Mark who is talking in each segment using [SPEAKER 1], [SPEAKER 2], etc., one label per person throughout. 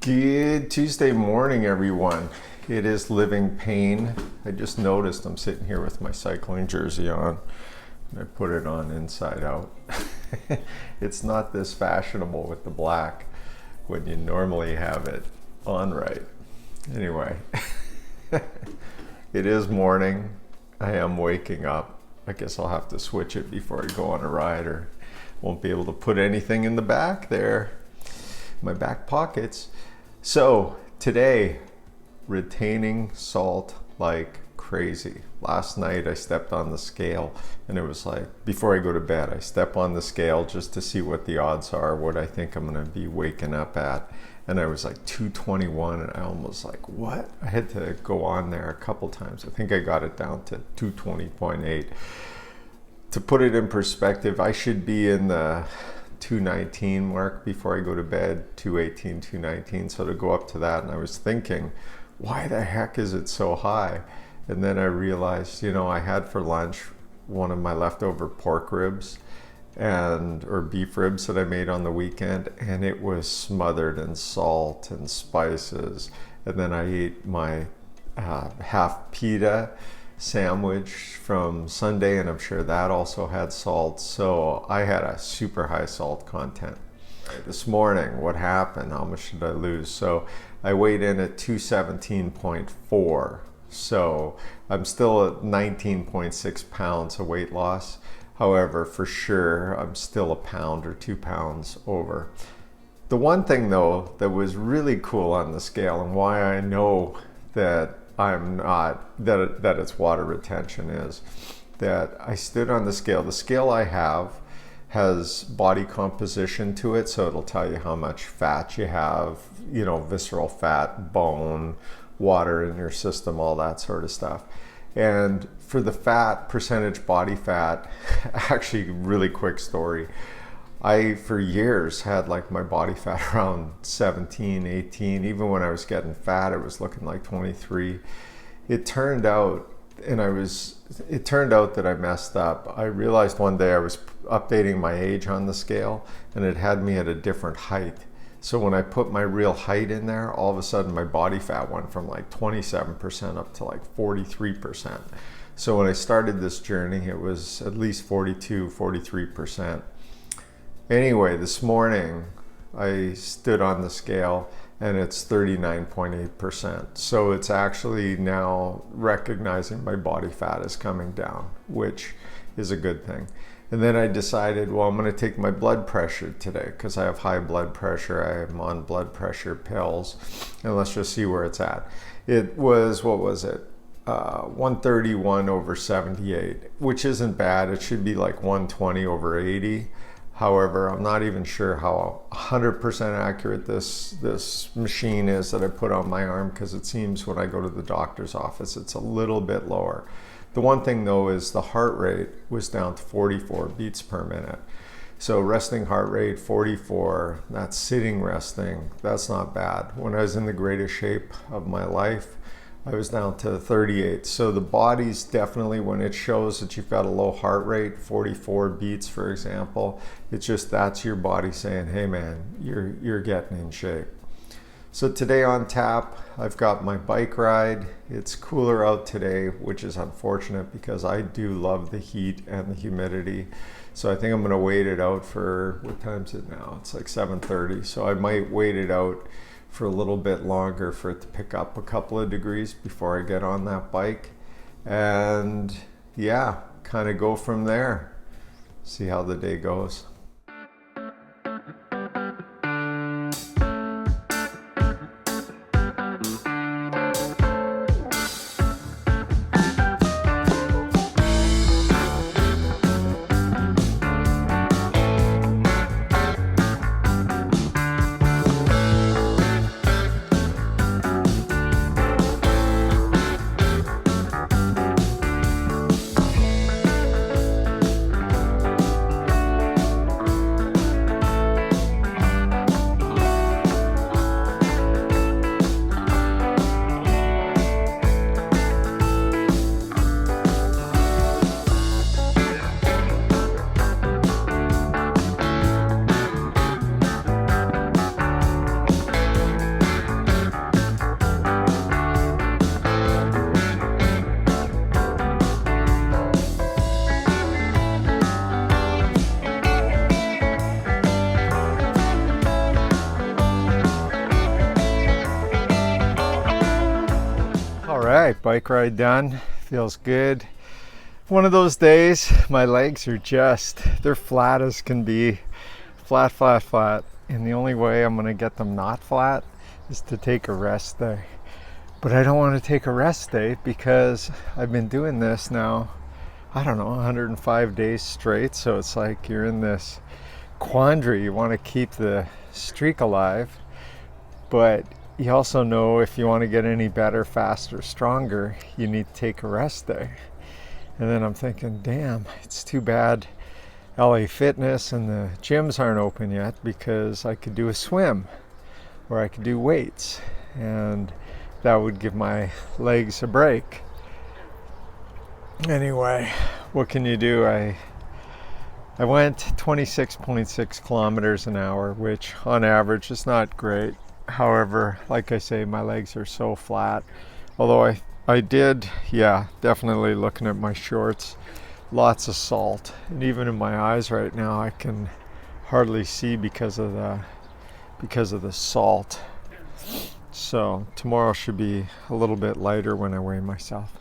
[SPEAKER 1] Good Tuesday morning, everyone. It is Living Pain. I just noticed I'm sitting here with my cycling jersey on, and I put it on inside out. It's not this fashionable with the black when you normally have it on right. Anyway, it is morning. I am waking up. I guess I'll have to switch it before I go on a ride, or won't be able to put anything in the back there, my back pockets. So today, retaining salt like crazy. Last night I stepped on the scale and it was like, before I go to bed, I step on the scale just to see what the odds are, what I think I'm gonna be waking up at. And I was like 221 and I almost like, what? I had to go on there a couple times. I think I got it down to 220.8. To put it in perspective, I should be in the 219 mark before I go to bed, 218, 219. So to go up to that, and I was thinking, why the heck is it so high? And then I realized, I had for lunch one of my leftover pork ribs or beef ribs that I made on the weekend, and it was smothered in salt and spices. And then I ate my half pita sandwich from Sunday, and I'm sure that also had salt. So I had a super high salt content. This morning, what happened? How much did I lose? So I weighed in at 217.4. So I'm still at 19.6 pounds of weight loss. However, for sure, I'm still a pound or 2 pounds over. The one thing though that was really cool on the scale, and why I know that I'm not, that it's water retention, is that I stood on the scale. The scale I have has body composition to it, so it'll tell you how much fat you have, visceral fat, bone, water in your system, all that sort of stuff. And for the fat, percentage body fat, actually really quick story. I, for years, had like my body fat around 17, 18. Even when I was getting fat, it was looking like 23. It turned out that I messed up. I realized one day I was updating my age on the scale, and it had me at a different height. So when I put my real height in there, all of a sudden my body fat went from like 27% up to like 43%. So when I started this journey, it was at least 42, 43%. Anyway, this morning I stood on the scale and it's 39.8%. So it's actually now recognizing my body fat is coming down, which is a good thing. And then I decided, well, I'm going to take my blood pressure today because I have high blood pressure. I am on blood pressure pills, and let's just see where it's at. It was, 131 over 78, which isn't bad. It should be like 120 over 80. However, I'm not even sure how 100% accurate this machine is that I put on my arm, because it seems when I go to the doctor's office, it's a little bit lower. The one thing though is the heart rate was down to 44 beats per minute. So resting heart rate 44, that's sitting resting, that's not bad. When I was in the greatest shape of my life, I was down to 38. So the body's definitely, when it shows that you've got a low heart rate, 44 beats for example, it's just, that's your body saying, hey man, you're getting in shape. So today on tap, I've got my bike ride. It's cooler out today, which is unfortunate because I do love the heat and the humidity. So I think I'm gonna wait it out for, what time is it now? It's like 7:30. So I might wait it out for a little bit longer for it to pick up a couple of degrees before I get on that bike. And yeah, kind of go from there. See how the day goes. right, bike ride done. Feels good. One of those days, my legs are they're flat as can be. Flat, flat, flat. And the only way I'm going to get them not flat is to take a rest day. But I don't want to take a rest day because I've been doing this now, I don't know, 105 days straight. So it's like you're in this quandary. You want to keep the streak alive, but you also know if you want to get any better, faster, stronger, you need to take a rest day. And then I'm thinking, damn, it's too bad LA Fitness and the gyms aren't open yet, because I could do a swim or I could do weights, and that would give my legs a break. Anyway, what can you do? I went 26.6 kilometers an hour, which on average is not great. However, like I say, my legs are so flat. Although I did, definitely looking at my shorts, lots of salt. And even in my eyes right now, I can hardly see because of the salt. So tomorrow should be a little bit lighter when I weigh myself.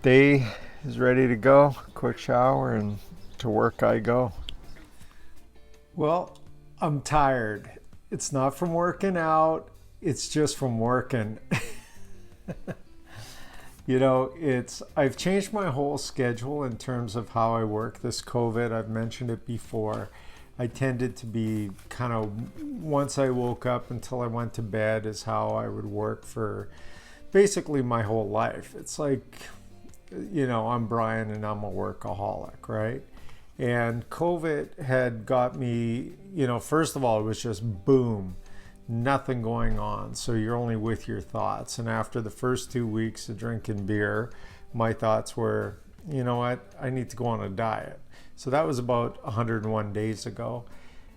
[SPEAKER 1] Day is ready to go. Quick shower and to work I go. Well, I'm tired. It's not from working out, it's just from working. I've changed my whole schedule in terms of how I work. This COVID, I've mentioned it before. I tended to be kind of, once I woke up until I went to bed is how I would work for basically my whole life. It's like, I'm Brian and I'm a workaholic, right? And COVID had got me, first of all, it was just boom, nothing going on. So you're only with your thoughts. And after the first 2 weeks of drinking beer, my thoughts were, you know what, I need to go on a diet. So that was about 101 days ago.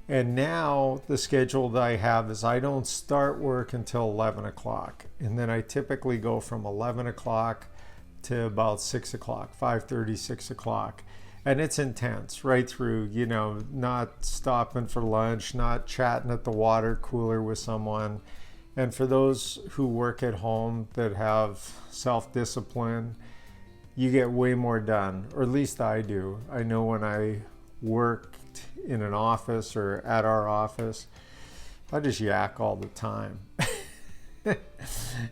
[SPEAKER 1] And now the schedule that I have is I don't start work until 11 o'clock. And then I typically go from 11 o'clock to about 6 o'clock, 5:30, 6 o'clock. And it's intense right through, not stopping for lunch, not chatting at the water cooler with someone. And for those who work at home that have self-discipline, you get way more done, or at least I do. I know when I worked in an office or at our office, I just yak all the time.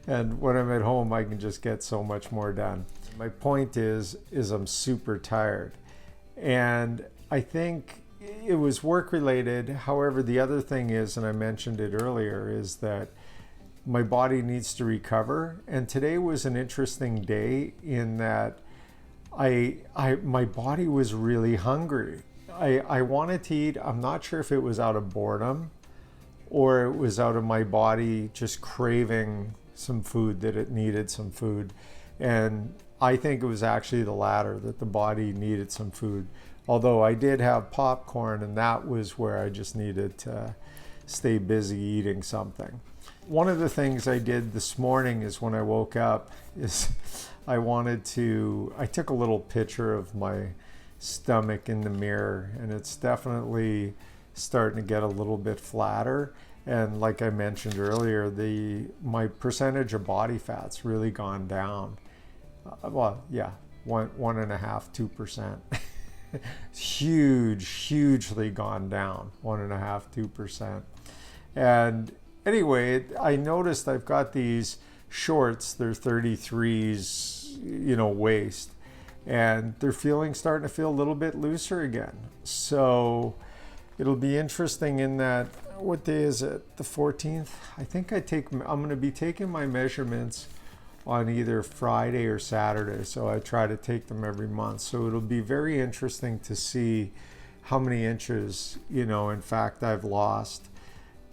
[SPEAKER 1] And when I'm at home, I can just get so much more done. My point is I'm super tired. And I think it was work related. However, the other thing is, and I mentioned it earlier, is that my body needs to recover. And today was an interesting day in that my body was really hungry. I wanted to eat. I'm not sure if it was out of boredom or it was out of my body just craving some food, that it needed some food. And I think it was actually the latter, that the body needed some food. Although I did have popcorn, and that was where I just needed to stay busy eating something. One of the things I did this morning is when I woke up is I took a little picture of my stomach in the mirror, and it's definitely starting to get a little bit flatter. And like I mentioned earlier, my percentage of body fat's really gone down. 1.5%, 2%. Hugely gone down, 1.5%, 2%. And anyway, I noticed I've got these shorts, they're 33s, waist, and they're starting to feel a little bit looser again. So it'll be interesting in that, what day is it? The 14th? I think I'm going to be taking my measurements on either Friday or Saturday. So I try to take them every month. So it'll be very interesting to see how many inches, in fact, I've lost.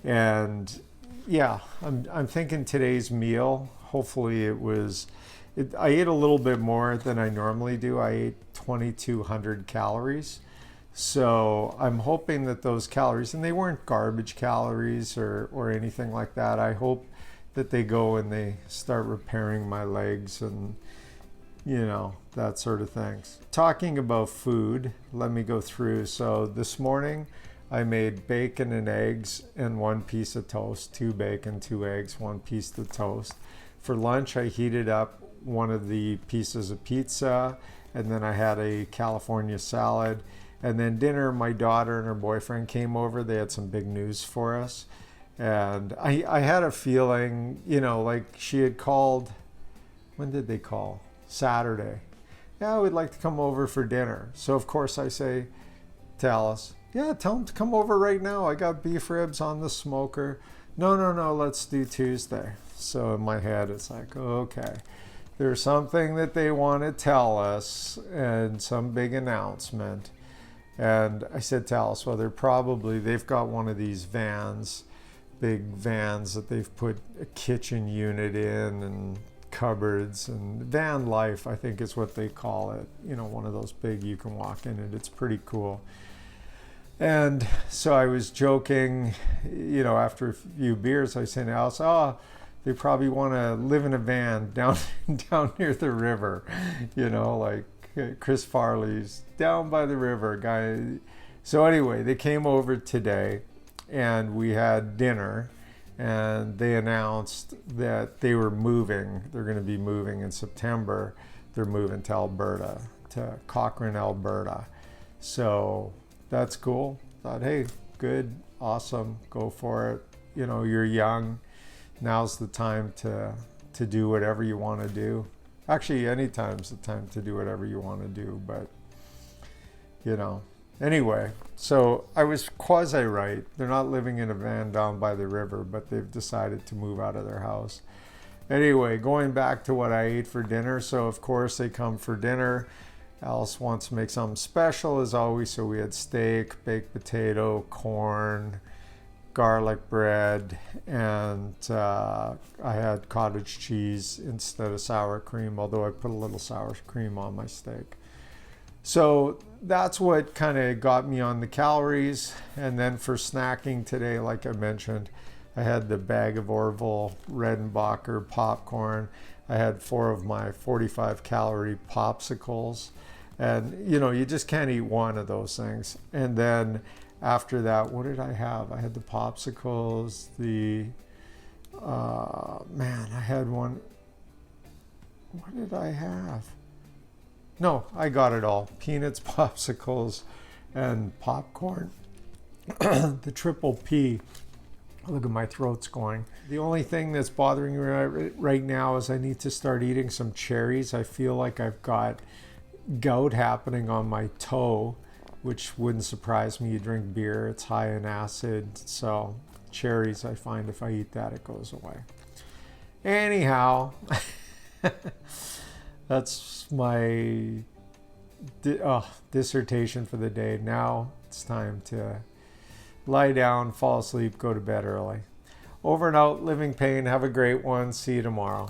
[SPEAKER 1] And I'm thinking today's meal, hopefully I ate a little bit more than I normally do. I ate 2,200 calories. So I'm hoping that those calories, and they weren't garbage calories or anything like that. I hope that they go and they start repairing my legs and, that sort of things. Talking about food, let me go through. So this morning I made bacon and eggs and 1 piece of toast, 2 bacon, 2 eggs, 1 piece of toast.
[SPEAKER 2] For lunch, I heated up one of the pieces of pizza, and then I had a California salad. And then dinner, my daughter and her boyfriend came over. They had some big news for us. And I had a feeling, like she had called, when did they call? Saturday. Yeah, we'd like to come over for dinner. So of course I say to Alice, yeah, tell them to come over right now. I got beef ribs on the smoker. No, let's do Tuesday. So in my head, it's like, okay, there's something that they want to tell us and some big announcement. And I said to Alice, well, they've got one of these vans, big vans that they've put a kitchen unit in and cupboards, and van life, I think is what they call it. One of those big, you can walk in it. It's pretty cool. And so I was joking, after a few beers, I said to Alice, oh, they probably want to live in a van down near the river, like Chris Farley's down by the river guy. So anyway, they came over today and we had dinner, and they announced that they were moving. They're going to be moving in September. They're moving to Alberta, to Cochrane, Alberta. So that's cool. Thought, hey, good, awesome, go for it. You're young. Now's the time to do whatever you want to do. Actually, any time's the time to do whatever you want to do, but Anyway, so I was quasi right. They're not living in a van down by the river, but they've decided to move out of their house. Anyway, going back to what I ate for dinner. So of course they come for dinner. Alice wants to make something special as always. So we had steak, baked potato, corn, garlic bread, and I had cottage cheese instead of sour cream, although I put a little sour cream on my steak. So that's what kind of got me on the calories. And then for snacking today, like I mentioned, I had the bag of Orville Redenbacher popcorn. I had 4 of my 45 calorie popsicles. And you just can't eat one of those things. And then after that, what did I have? I had the popsicles, I had one. What did I have? No, I got it all. Peanuts, popsicles, and popcorn. The triple P. Look at my throat's going. The only thing that's bothering me right now is I need to start eating some cherries. I feel like I've got gout happening on my toe, which wouldn't surprise me. You drink beer, it's high in acid. So cherries, I find if I eat that, it goes away. Anyhow, that's my dissertation for the day. Now it's time to lie down, fall asleep, go to bed early. Over and out, living pain. Have a great one. See you tomorrow.